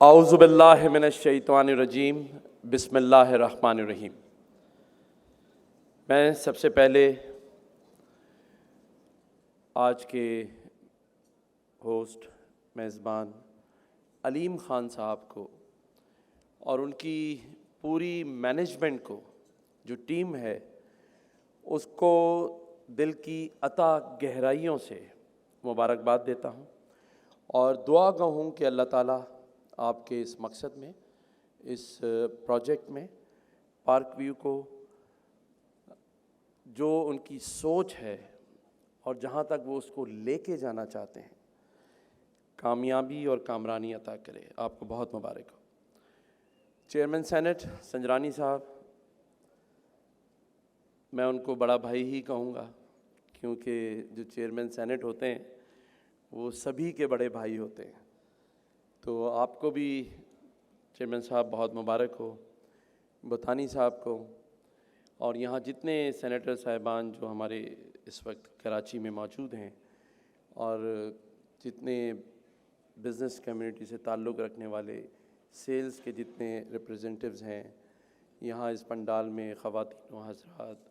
اعوذ باللہ من الشیطان الرجیم بسم اللہ الرحمن الرحیم۔ میں سب سے پہلے آج کے ہوسٹ میزبان علیم خان صاحب کو اور ان کی پوری مینجمنٹ کو، جو ٹیم ہے، اس کو دل کی عطا گہرائیوں سے مبارکباد دیتا ہوں اور دعا گو ہوں کہ اللہ تعالیٰ آپ کے اس مقصد میں، اس پروجیکٹ میں پارک ویو کو، جو ان کی سوچ ہے اور جہاں تک وہ اس کو لے کے جانا چاہتے ہیں، کامیابی اور کامرانی عطا کرے۔ آپ کو بہت مبارک ہو۔ چیئرمین سینٹ سنجرانی صاحب، میں ان کو بڑا بھائی ہی کہوں گا، کیونکہ جو چیئرمین سینٹ ہوتے ہیں وہ سبھی کے بڑے بھائی ہوتے ہیں۔ تو آپ کو بھی چیئرمین صاحب بہت مبارک ہو، بتانی صاحب کو، اور یہاں جتنے سینیٹر صاحبان جو ہمارے اس وقت کراچی میں موجود ہیں، اور جتنے بزنس کمیونٹی سے تعلق رکھنے والے سیلز کے جتنے ریپریزنٹیوز ہیں یہاں اس پنڈال میں، خواتین و حضرات،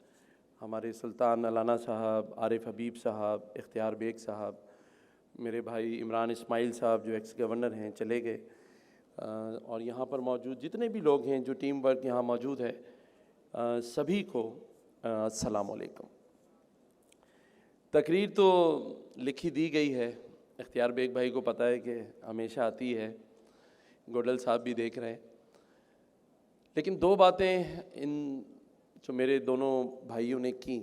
ہمارے سلطان علانہ صاحب، عارف حبیب صاحب، اختیار بیگ صاحب، میرے بھائی عمران اسماعیل صاحب جو ایکس گورنر ہیں، چلے گئے، اور یہاں پر موجود جتنے بھی لوگ ہیں جو ٹیم ورک یہاں موجود ہے، سبھی کو السلام علیکم۔ تقریر تو لکھی دی گئی ہے، اختیار بیگ بھائی کو پتہ ہے کہ ہمیشہ آتی ہے، گوڈل صاحب بھی دیکھ رہے ہیں، لیکن دو باتیں ان جو میرے دونوں بھائیوں نے کی،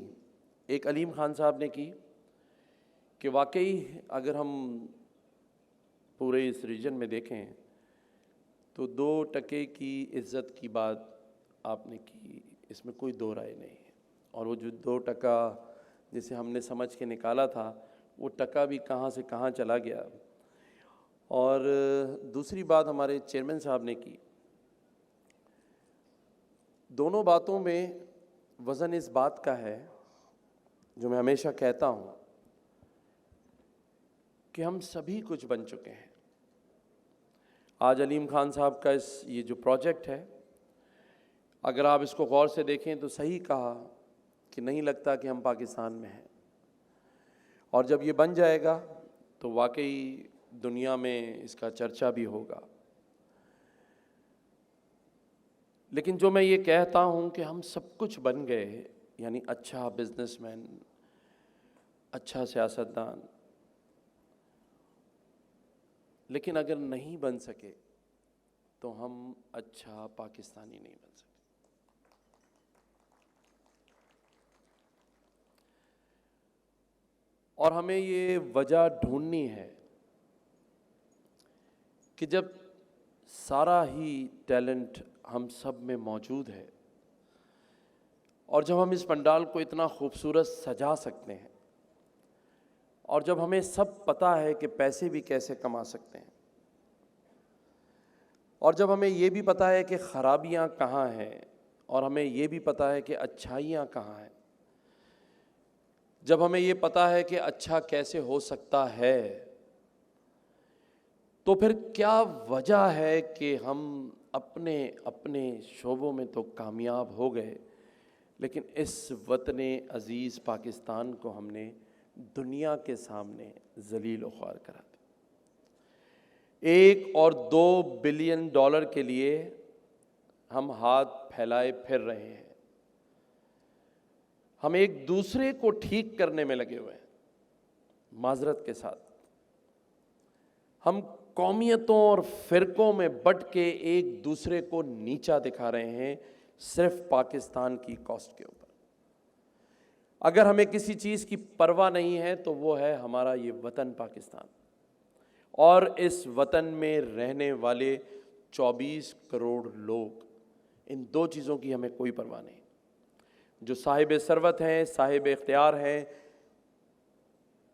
ایک علیم خان صاحب نے کی کہ واقعی اگر ہم پورے اس ریجن میں دیکھیں تو 2% کی عزت کی بات آپ نے کی، اس میں کوئی دو رائے نہیں ہے، اور وہ جو 2% جسے ہم نے سمجھ کے نکالا تھا، وہ ٹکا بھی کہاں سے کہاں چلا گیا۔ اور دوسری بات ہمارے چیئرمین صاحب نے کی، دونوں باتوں میں وزن اس بات کا ہے جو میں ہمیشہ کہتا ہوں کہ ہم سبھی کچھ بن چکے ہیں۔ آج علیم خان صاحب کا یہ جو پروجیکٹ ہے، اگر آپ اس کو غور سے دیکھیں تو صحیح کہا کہ نہیں لگتا کہ ہم پاکستان میں ہیں، اور جب یہ بن جائے گا تو واقعی دنیا میں اس کا چرچا بھی ہوگا۔ لیکن جو میں یہ کہتا ہوں کہ ہم سب کچھ بن گئے، یعنی اچھا بزنس مین، اچھا سیاستدان، لیکن اگر نہیں بن سکے تو ہم اچھا پاکستانی نہیں بن سکے۔ اور ہمیں یہ وجہ ڈھونڈنی ہے کہ جب سارا ہی ٹیلنٹ ہم سب میں موجود ہے، اور جب ہم اس پنڈال کو اتنا خوبصورت سجا سکتے ہیں، اور جب ہمیں سب پتہ ہے کہ پیسے بھی کیسے کما سکتے ہیں، اور جب ہمیں یہ بھی پتہ ہے کہ خرابیاں کہاں ہیں، اور ہمیں یہ بھی پتہ ہے کہ اچھائیاں کہاں ہیں، جب ہمیں یہ پتہ ہے کہ اچھا کیسے ہو سکتا ہے، تو پھر کیا وجہ ہے کہ ہم اپنے شعبوں میں تو کامیاب ہو گئے، لیکن اس وطن عزیز پاکستان کو ہم نے دنیا کے سامنے ذلیل و خوار کرا دیا۔ 1 اور 2 بلین ڈالر کے لیے ہم ہاتھ پھیلائے پھر رہے ہیں، ہم ایک دوسرے کو ٹھیک کرنے میں لگے ہوئے ہیں۔ معذرت کے ساتھ ہم قومیتوں اور فرقوں میں بٹ کے ایک دوسرے کو نیچا دکھا رہے ہیں، صرف پاکستان کی کاسٹ کے اوپر۔ اگر ہمیں کسی چیز کی پرواہ نہیں ہے تو وہ ہے ہمارا یہ وطن پاکستان، اور اس وطن میں رہنے والے 24 کروڑ لوگ، ان دو چیزوں کی ہمیں کوئی پرواہ نہیں۔ جو صاحب ثروت ہیں، صاحب اختیار ہیں،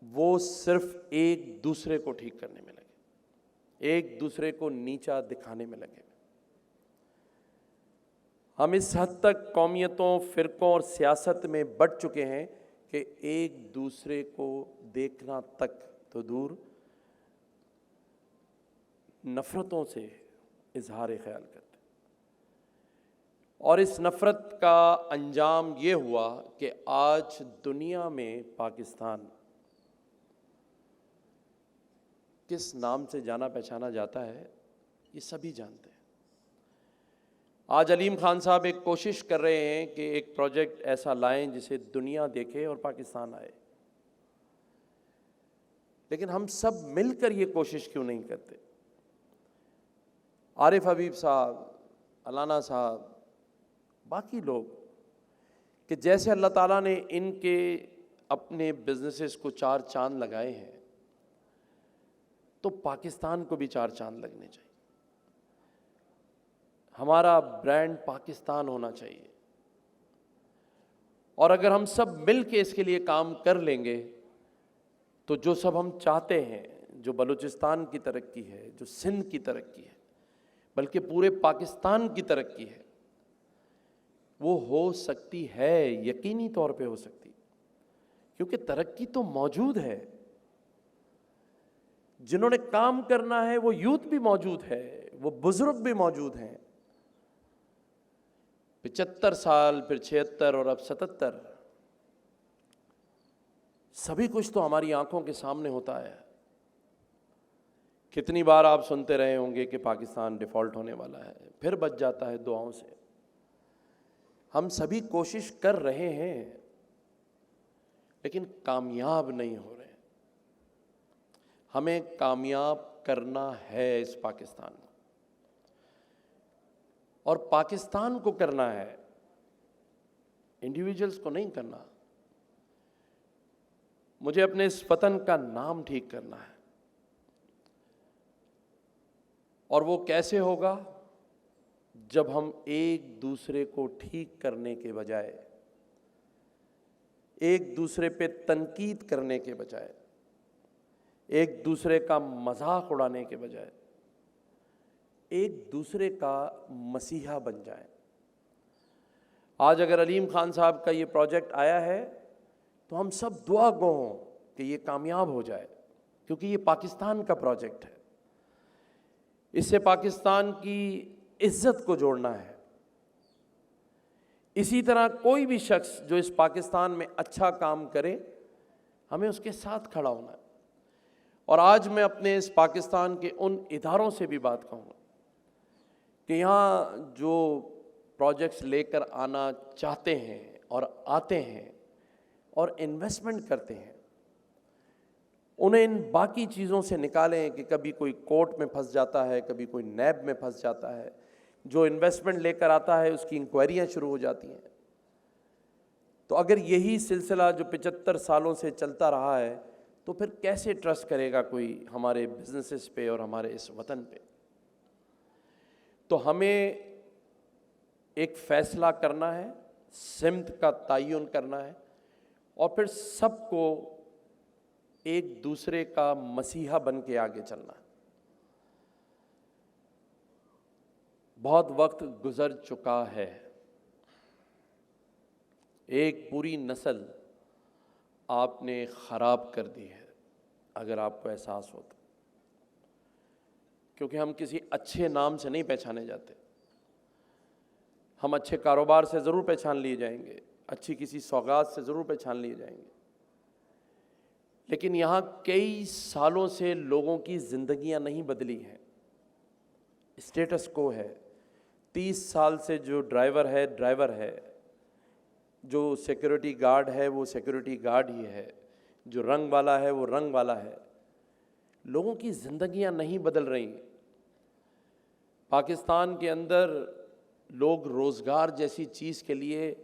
وہ صرف ایک دوسرے کو ٹھیک کرنے میں لگے، ایک دوسرے کو نیچا دکھانے میں لگے۔ ہم اس حد تک قومیتوں، فرقوں اور سیاست میں بٹ چکے ہیں کہ ایک دوسرے کو دیکھنا تک تو دور، نفرتوں سے اظہار خیال کرتے ہیں۔ اور اس نفرت کا انجام یہ ہوا کہ آج دنیا میں پاکستان کس نام سے جانا پہچانا جاتا ہے یہ سبھی جانتے ہیں۔ آج علیم خان صاحب ایک کوشش کر رہے ہیں کہ ایک پروجیکٹ ایسا لائیں جسے دنیا دیکھے اور پاکستان آئے، لیکن ہم سب مل کر یہ کوشش کیوں نہیں کرتے؟ عارف حبیب صاحب، علانہ صاحب، باقی لوگ، کہ جیسے اللہ تعالیٰ نے ان کے اپنے بزنسز کو 4 چاند لگائے ہیں تو پاکستان کو بھی 4 چاند لگنے چاہیے۔ ہمارا برانڈ پاکستان ہونا چاہیے، اور اگر ہم سب مل کے اس کے لیے کام کر لیں گے تو جو سب ہم چاہتے ہیں، جو بلوچستان کی ترقی ہے، جو سندھ کی ترقی ہے، بلکہ پورے پاکستان کی ترقی ہے، وہ ہو سکتی ہے، یقینی طور پہ ہو سکتی، کیونکہ ترقی تو موجود ہے۔ جنہوں نے کام کرنا ہے وہ یوتھ بھی موجود ہے، وہ بزرگ بھی موجود ہیں۔ 75 سال، پھر 76 اور اب 77، سبھی کچھ تو ہماری آنکھوں کے سامنے ہوتا ہے۔ کتنی بار آپ سنتے رہے ہوں گے کہ پاکستان ڈیفالٹ ہونے والا ہے، پھر بچ جاتا ہے دعاؤں سے۔ ہم سبھی کوشش کر رہے ہیں لیکن کامیاب نہیں ہو رہے۔ ہمیں کامیاب کرنا ہے اس پاکستان کو، اور پاکستان کو کرنا ہے، انڈیویجولز کو نہیں کرنا۔ مجھے اپنے اس وطن کا نام ٹھیک کرنا ہے، اور وہ کیسے ہوگا؟ جب ہم ایک دوسرے کو ٹھیک کرنے کے بجائے، ایک دوسرے پہ تنقید کرنے کے بجائے، ایک دوسرے کا مذاق اڑانے کے بجائے، ایک دوسرے کا مسیحا بن جائیں۔ آج اگر علیم خان صاحب کا یہ پروجیکٹ آیا ہے تو ہم سب دعا گو ہوں کہ یہ کامیاب ہو جائے، کیونکہ یہ پاکستان کا پروجیکٹ ہے۔ اس سے پاکستان کی عزت کو جوڑنا ہے۔ اسی طرح کوئی بھی شخص جو اس پاکستان میں اچھا کام کرے، ہمیں اس کے ساتھ کھڑا ہونا ہے۔ اور آج میں اپنے اس پاکستان کے ان اداروں سے بھی بات کہوں گا کہ یہاں جو پروجیکٹس لے کر آنا چاہتے ہیں اور آتے ہیں اور انویسٹمنٹ کرتے ہیں، انہیں ان باقی چیزوں سے نکالیں کہ کبھی کوئی کورٹ میں پھنس جاتا ہے، کبھی کوئی نیب میں پھنس جاتا ہے۔ جو انویسٹمنٹ لے کر آتا ہے اس کی انکوائریاں شروع ہو جاتی ہیں۔ تو اگر یہی سلسلہ جو 75 سالوں سے چلتا رہا ہے تو پھر کیسے ٹرسٹ کرے گا کوئی ہمارے بزنسز پہ اور ہمارے اس وطن پہ؟ تو ہمیں ایک فیصلہ کرنا ہے، سمت کا تعین کرنا ہے، اور پھر سب کو ایک دوسرے کا مسیحا بن کے آگے چلنا ہے۔ بہت وقت گزر چکا ہے، ایک پوری نسل آپ نے خراب کر دی ہے، اگر آپ کو احساس ہوتا، کیونکہ ہم کسی اچھے نام سے نہیں پہچانے جاتے۔ ہم اچھے کاروبار سے ضرور پہچان لیے جائیں گے، اچھی کسی سوغات سے ضرور پہچان لیے جائیں گے، لیکن یہاں کئی سالوں سے لوگوں کی زندگیاں نہیں بدلی ہیں، اسٹیٹس کو ہے۔ 30 سال سے جو ڈرائیور ہے ڈرائیور ہے، جو سیکورٹی گارڈ ہے وہ سیکورٹی گارڈ ہی ہے، جو رنگ والا ہے وہ رنگ والا ہے۔ لوگوں کی زندگیاں نہیں بدل رہی۔ پاکستان کے اندر لوگ روزگار جیسی چیز کے لیے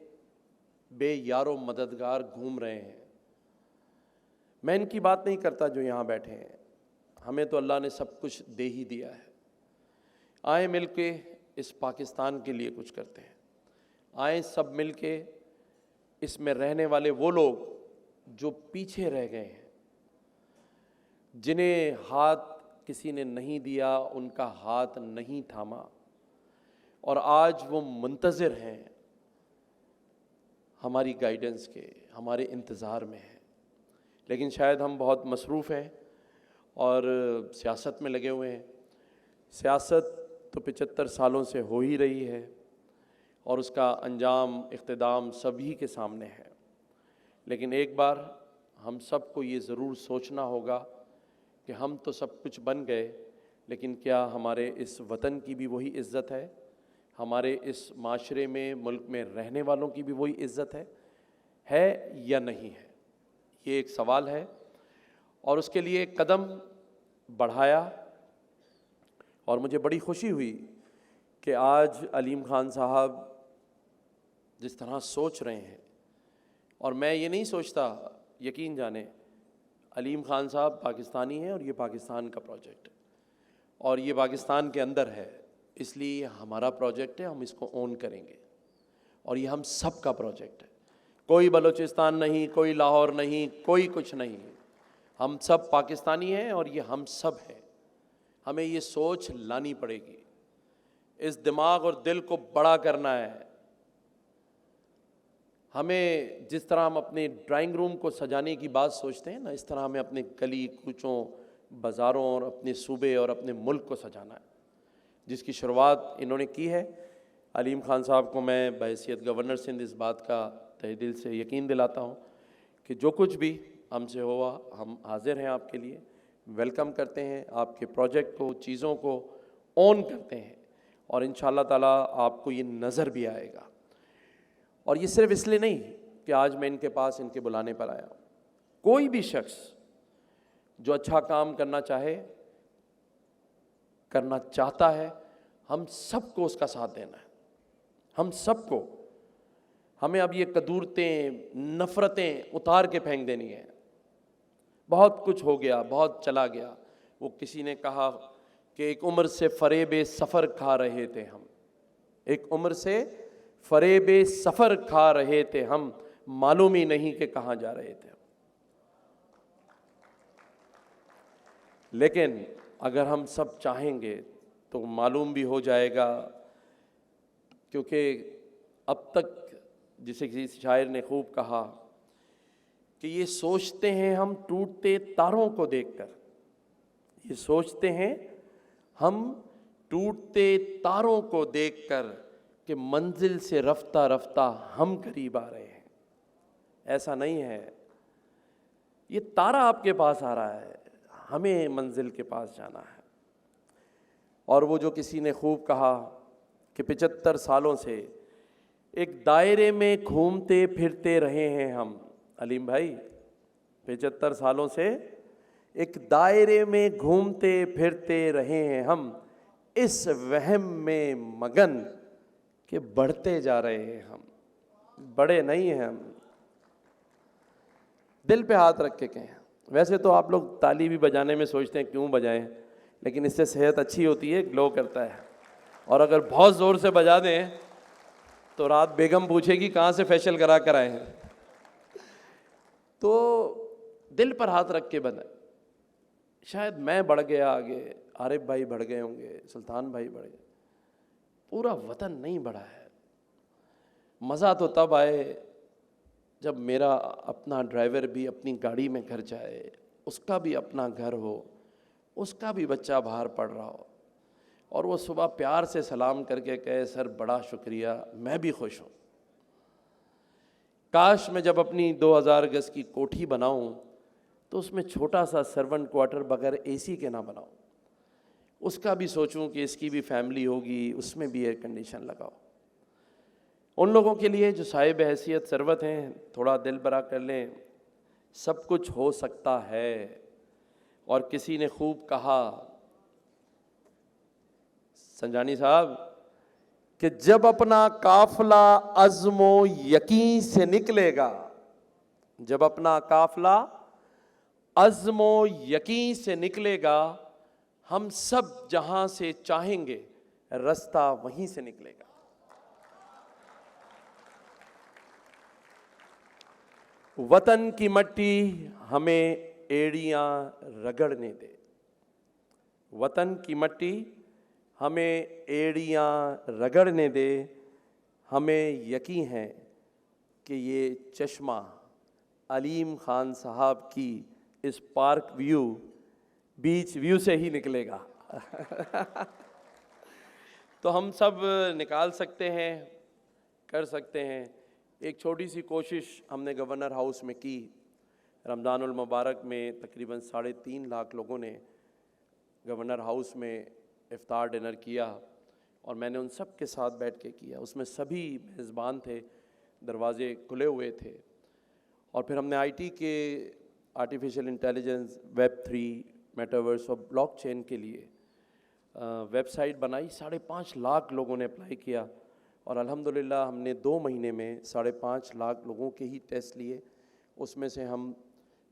بے یار و مددگار گھوم رہے ہیں۔ میں ان کی بات نہیں کرتا جو یہاں بیٹھے ہیں، ہمیں تو اللہ نے سب کچھ دے ہی دیا ہے۔ آئیں مل کے اس پاکستان کے لیے کچھ کرتے ہیں۔ آئیں سب مل کے اس میں رہنے والے وہ لوگ جو پیچھے رہ گئے ہیں، جنہیں ہاتھ کسی نے نہیں دیا، ان کا ہاتھ نہیں تھاما، اور آج وہ منتظر ہیں ہماری گائیڈنس کے، ہمارے انتظار میں ہیں۔ لیکن شاید ہم بہت مصروف ہیں اور سیاست میں لگے ہوئے ہیں۔ سیاست تو 75 سالوں سے ہو ہی رہی ہے اور اس کا انجام اختتام سبھی کے سامنے ہے. لیکن ایک بار ہم سب کو یہ ضرور سوچنا ہوگا کہ ہم تو سب کچھ بن گئے، لیکن کیا ہمارے اس وطن کی بھی وہی عزت ہے؟ ہمارے اس معاشرے میں، ملک میں رہنے والوں کی بھی وہی عزت ہے یا نہیں ہے؟ یہ ایک سوال ہے. اور اس کے لیے ایک قدم بڑھایا اور مجھے بڑی خوشی ہوئی کہ آج علیم خان صاحب جس طرح سوچ رہے ہیں، اور میں یہ نہیں سوچتا، یقین جانیں علیم خان صاحب پاکستانی ہیں اور یہ پاکستان کا پروجیکٹ ہے اور یہ پاکستان کے اندر ہے، اس لیے یہ ہمارا پروجیکٹ ہے، ہم اس کو اون کریں گے اور یہ ہم سب کا پروجیکٹ ہے. کوئی بلوچستان نہیں، کوئی لاہور نہیں، کوئی کچھ نہیں، ہم سب پاکستانی ہیں اور یہ ہم سب ہیں. ہمیں یہ سوچ لانی پڑے گی، اس دماغ اور دل کو بڑا کرنا ہے. ہمیں جس طرح ہم اپنے ڈرائنگ روم کو سجانے کی بات سوچتے ہیں نا، اس طرح ہمیں اپنے گلی کوچوں، بازاروں اور اپنے صوبے اور اپنے ملک کو سجانا ہے، جس کی شروعات انہوں نے کی ہے. علیم خان صاحب کو میں بحیثیت گورنر سندھ اس بات کا تہ دل سے یقین دلاتا ہوں کہ جو کچھ بھی ہم سے ہوا، ہم حاضر ہیں آپ کے لیے، ویلکم کرتے ہیں آپ کے پروجیکٹ کو، چیزوں کو اون کرتے ہیں، اور انشاءاللہ تعالیٰ آپ کو یہ نظر بھی آئے گا. اور یہ صرف اس لیے نہیں کہ آج میں ان کے پاس ان کے بلانے پر آیا. کوئی بھی شخص جو اچھا کام کرنا چاہتا ہے، ہم سب کو اس کا ساتھ دینا ہے. ہم سب کو. ہمیں اب یہ قدورتیں، نفرتیں اتار کے پھینک دینی ہیں. بہت کچھ ہو گیا، بہت چلا گیا. وہ کسی نے کہا کہ ایک عمر سے فریب سفر کھا رہے تھے ہم، ایک عمر سے فریب سفر کھا رہے تھے ہم، معلوم ہی نہیں کہ کہاں جا رہے تھے. لیکن اگر ہم سب چاہیں گے تو معلوم بھی ہو جائے گا، کیونکہ اب تک جسے کسی شاعر نے خوب کہا کہ یہ سوچتے ہیں ہم ٹوٹتے تاروں کو دیکھ کر، یہ سوچتے ہیں ہم ٹوٹتے تاروں کو دیکھ کر کہ منزل سے رفتہ رفتہ ہم قریب آ رہے ہیں. ایسا نہیں ہے، یہ تارا آپ کے پاس آ رہا ہے، ہمیں منزل کے پاس جانا ہے. اور وہ جو کسی نے خوب کہا کہ 75 سالوں سے ایک دائرے میں گھومتے پھرتے رہے ہیں ہم. علیم بھائی، 75 سالوں سے ایک دائرے میں گھومتے پھرتے رہے ہیں ہم، اس وہم میں مگن کہ بڑھتے جا رہے ہیں ہم، بڑے نہیں ہیں ہم. دل پہ ہاتھ رکھ کے کہیں. ویسے تو آپ لوگ تالی بھی بجانے میں سوچتے ہیں کیوں بجائیں، لیکن اس سے صحت اچھی ہوتی ہے، گلو کرتا ہے. اور اگر بہت زور سے بجا دیں تو رات بیگم پوچھے گی کہاں سے فیشل کرا کر آئے ہیں. تو دل پر ہاتھ رکھ کے بجائیں. شاید میں بڑھ گیا آگے، عارف بھائی بڑھ گئے ہوں گے، سلطان بھائی بڑھ گئے، پورا وطن نہیں بڑھا ہے. مزہ تو تب آئے جب میرا اپنا ڈرائیور بھی اپنی گاڑی میں گھر جائے، اس کا بھی اپنا گھر ہو، اس کا بھی بچہ باہر پڑھ رہا ہو، اور وہ صبح پیار سے سلام کر کے کہے سر بڑا شکریہ، میں بھی خوش ہوں. کاش میں جب اپنی 2000 گز کی کوٹھی بناؤں تو اس میں چھوٹا سا سرونٹ کوارٹر بغیر اے سی کے نہ بناؤں، اس کا بھی سوچوں کہ اس کی بھی فیملی ہوگی، اس میں بھی ایئر کنڈیشن لگاؤ. ان لوگوں کے لیے جو صاحب حیثیت ثروت ہیں، تھوڑا دل برا کر لیں، سب کچھ ہو سکتا ہے. اور کسی نے خوب کہا، سنجانی صاحب، کہ جب اپنا قافلہ عزم و یقین سے نکلے گا، جب اپنا قافلہ عزم و یقین سے نکلے گا، ہم سب جہاں سے چاہیں گے رستہ وہیں سے نکلے گا. وطن کی مٹی ہمیں ایڑیاں رگڑنے دے، وطن کی مٹی ہمیں ایڑیاں رگڑنے دے. ہمیں یقین ہے کہ یہ چشمہ علیم خان صاحب کی اس پارک ویو، بیچ ویو سے ہی نکلے گا. تو ہم سب نکال سکتے ہیں، کر سکتے ہیں۔ ایک چھوٹی سی کوشش ہم نے گورنر ہاؤس میں کی، رمضان المبارک میں تقریباً 3.5 لاکھ لوگوں نے گورنر ہاؤس میں افطار ڈنر کیا، اور میں نے ان سب کے ساتھ بیٹھ کے کیا۔ اس میں سبھی میزبان تھے، دروازے کھلے ہوئے تھے، اور پھر ہم نے آئی ٹی کے آرٹیفیشل انٹیلیجنس، ویب 3، میٹاورس اور بلاک چین کے لیے ویب سائٹ بنائی۔ 5.5 لاکھ لوگوں نے اپلائی کیا، اور الحمدللہ ہم نے 2 مہینے میں 5.5 لاکھ لوگوں کے ہی ٹیسٹ لیے۔ اس میں سے ہم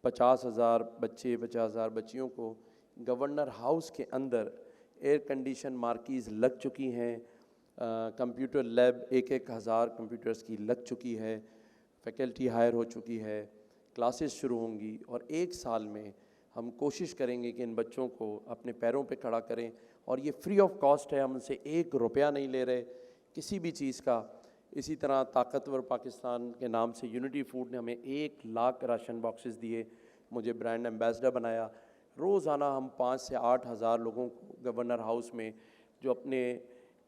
50,000 بچے، 50,000 بچیوں کو گورنر ہاؤس کے اندر ایئر کنڈیشن مارکیز لگ چکی ہیں، کمپیوٹر لیب 1,000 کمپیوٹرز کی لگ چکی ہے، فیکلٹی ہائر ہو چکی ہے، کلاسز شروع ہوں گی، اور 1 سال میں ہم کوشش کریں گے کہ ان بچوں کو اپنے پیروں پہ کھڑا کریں، اور یہ فری آف کاسٹ ہے، ہم ان سے 1 روپیہ نہیں لے رہے کسی بھی چیز کا۔ اسی طرح طاقتور پاکستان کے نام سے یونٹی فوڈ نے ہمیں 1 لاکھ راشن باکسز دیے، مجھے برانڈ ایمبیسڈر بنایا۔ روزانہ ہم 5 سے 8 ہزار لوگوں کو گورنر ہاؤس میں، جو اپنے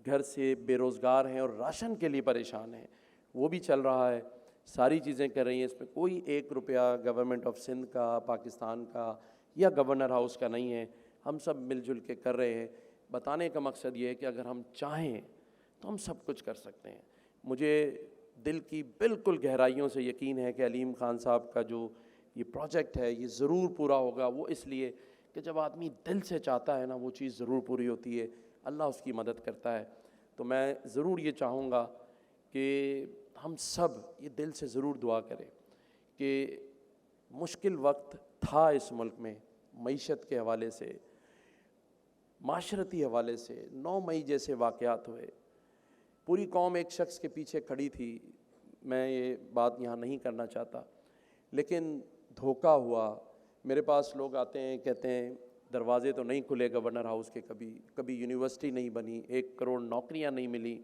گھر سے بے روزگار ہیں اور راشن کے لیے پریشان ہیں، وہ بھی چل رہا ہے، ساری چیزیں کر رہی ہیں۔ اس میں کوئی 1 روپیہ گورنمنٹ آف سندھ کا، پاکستان کا یا گورنر ہاؤس کا نہیں ہے، ہم سب مل جل کے کر رہے ہیں۔ بتانے کا مقصد یہ ہے کہ اگر ہم چاہیں تو ہم سب کچھ کر سکتے ہیں۔ مجھے دل کی بالکل گہرائیوں سے یقین ہے کہ علیم خان صاحب کا جو یہ پروجیکٹ ہے یہ ضرور پورا ہوگا۔ وہ اس لیے کہ جب آدمی دل سے چاہتا ہے نا، وہ چیز ضرور پوری ہوتی ہے، اللہ اس کی مدد کرتا ہے۔ تو میں ضرور یہ چاہوں گا کہ ہم سب یہ دل سے ضرور دعا کریں کہ مشکل وقت تھا اس ملک میں، معیشت کے حوالے سے، معاشرتی حوالے سے، 9 مئی جیسے واقعات ہوئے، پوری قوم ایک شخص کے پیچھے کھڑی تھی۔ میں یہ بات یہاں نہیں کرنا چاہتا، لیکن دھوکہ ہوا۔ میرے پاس لوگ آتے ہیں، کہتے ہیں دروازے تو نہیں کھلے گورنر ہاؤس کے، کبھی یونیورسٹی نہیں بنی، 1 کروڑ نوکریاں نہیں ملی،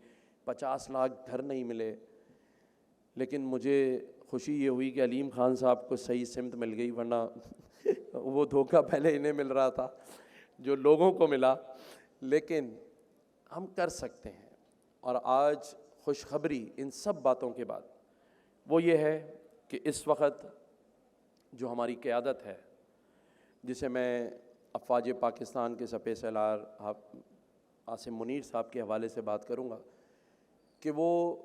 50 لاکھ گھر نہیں ملے، لیکن مجھے خوشی یہ ہوئی کہ علیم خان صاحب کو صحیح سمت مل گئی، ورنہ وہ دھوکہ پہلے انہیں مل رہا تھا جو لوگوں کو ملا۔ لیکن ہم کر سکتے ہیں، اور آج خوشخبری ان سب باتوں کے بعد وہ یہ ہے کہ اس وقت جو ہماری قیادت ہے، جسے میں افواج پاکستان کے سپہ سالار عاصم منیر صاحب کے حوالے سے بات کروں گا کہ وہ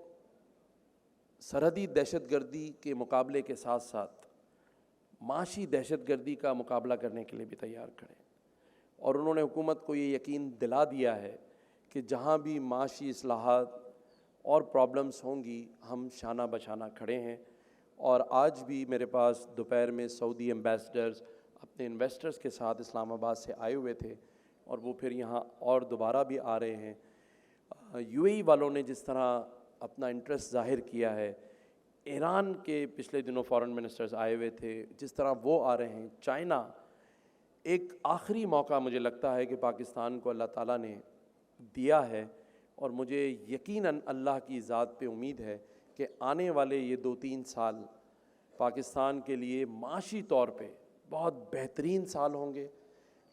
سرحدی دہشت گردی کے مقابلے کے ساتھ ساتھ معاشی دہشت گردی کا مقابلہ کرنے کے لیے بھی تیار کھڑے ہیں، اور انہوں نے حکومت کو یہ یقین دلا دیا ہے کہ جہاں بھی معاشی اصلاحات اور پرابلمز ہوں گی ہم شانہ بشانہ کھڑے ہیں۔ اور آج بھی میرے پاس دوپہر میں سعودی ایمبیسڈرز اپنے انویسٹرز کے ساتھ اسلام آباد سے آئے ہوئے تھے، اور وہ پھر یہاں اور دوبارہ بھی آ رہے ہیں۔ یو اے ای والوں نے جس طرح اپنا انٹرسٹ ظاہر کیا ہے، ایران کے پچھلے دنوں فارن منسٹرز آئے ہوئے تھے، جس طرح وہ آ رہے ہیں، چائنا۔ ایک آخری موقع مجھے لگتا ہے کہ پاکستان کو اللہ تعالیٰ نے دیا ہے، اور مجھے یقیناً اللہ کی ذات پہ امید ہے کہ آنے والے یہ 2-3 سال پاکستان کے لیے معاشی طور پہ بہت بہترین سال ہوں گے،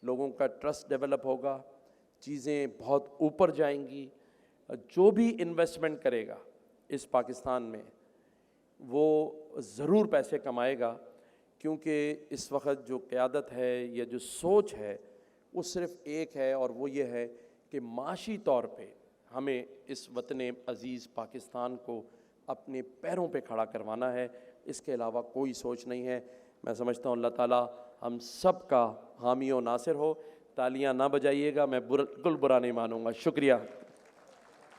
لوگوں کا ٹرسٹ ڈیولپ ہوگا، چیزیں بہت اوپر جائیں گی۔ جو بھی انویسٹمنٹ کرے گا اس پاکستان میں وہ ضرور پیسے کمائے گا، کیونکہ اس وقت جو قیادت ہے یا جو سوچ ہے وہ صرف ایک ہے، اور وہ یہ ہے کہ معاشی طور پہ ہمیں اس وطن عزیز پاکستان کو اپنے پیروں پہ کھڑا کروانا ہے، اس کے علاوہ کوئی سوچ نہیں ہے۔ میں سمجھتا ہوں اللہ تعالیٰ ہم سب کا حامی و ناصر ہو۔ تالیاں نہ بجائیے گا، میں بالکل برا نہیں مانوں گا۔ شکریہ۔